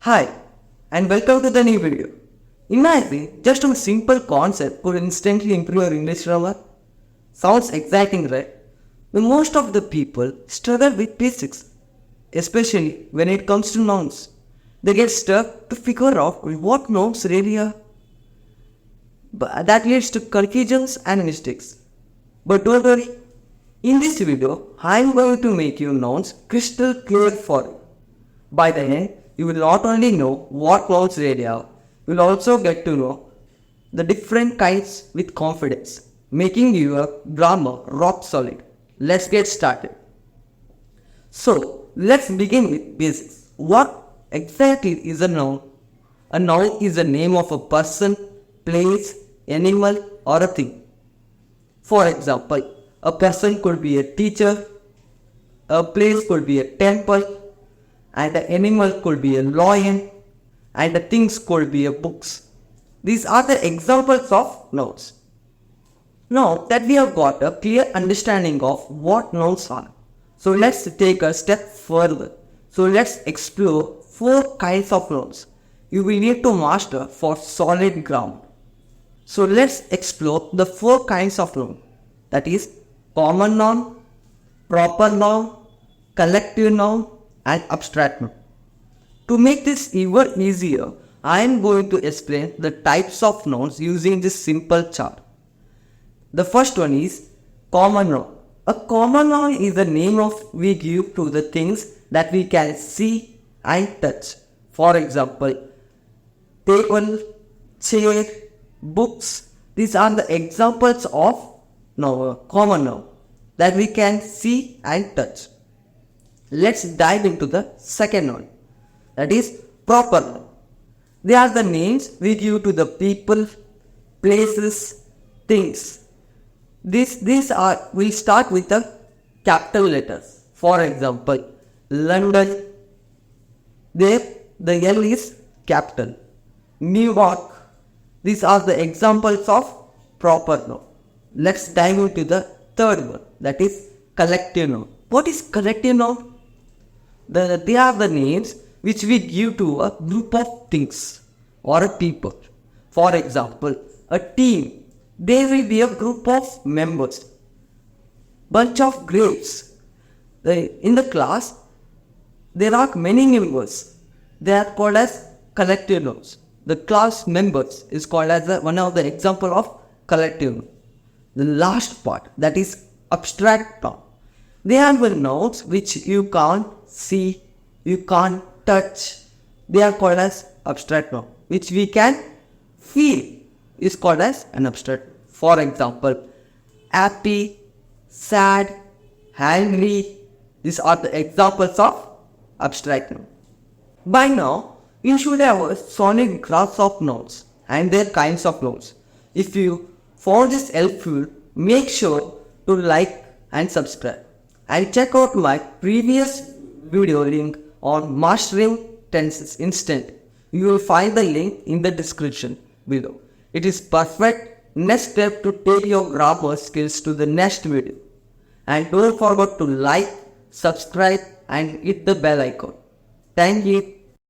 Hi, and welcome to the new video. Imagine just a simple concept could instantly improve your English grammar. Sounds exciting, right? But most of the people struggle with basics, especially when it comes to nouns. They get stuck to figure out what nouns really are. But that leads to confusions and mistakes. But don't worry, in this video, I am going to make your nouns crystal clear for you. By the end, you will not only know what nouns really are, you will also get to know the different kinds with confidence, making your grammar rock solid. Let's get started. So, let's begin with basics. What exactly is a noun? A noun is the name of a person, place, animal, or a thing. For example, a person could be a teacher, a place could be a temple, and the animal could be a lion, and the things could be a books. These are the examples of nouns. Now that we have got a clear understanding of what nouns are, so let's take a step further. So let's explore 4 kinds of nouns you will need to master for solid grammar. So let's explore the 4 kinds of noun, that is common noun, proper noun, collective noun, and abstract noun. To make this even easier, I am going to explain the types of nouns using this simple chart. The first one is common noun. A common noun is the name we give to the things that we can see and touch. For example, table, chair, books. These are the examples of common noun that we can see and touch. Let's dive into the second one, that is proper noun. They are the names we give to the people, places, things. We'll start with the capital letters. For example, London, there the L is capital. New York. These are the examples of proper noun. Let's dive into the third one, that is collective noun. What is collective noun? They are the names which we give to a group of things or a people. For example, a team. They will be a group of members. Bunch of grapes. In the class, there are many members. They are called as collective nouns. The class members is called as one of the example of collective noun. The last part, that is abstract noun. They are the nouns which you can't see, you can't touch. They are called as abstract noun, which we can feel is called as an abstract. For example, happy, sad, angry. These are the examples of abstract noun. By now, you should have a solid grasp of nouns and their kinds of nouns. If you found this helpful, make sure to like and subscribe. And check out my previous video link on mastering tenses instant. You will find the link in the description below. It is perfect next step to take your grammar skills to the next video. And don't forget to like, subscribe and hit the bell icon. Thank you.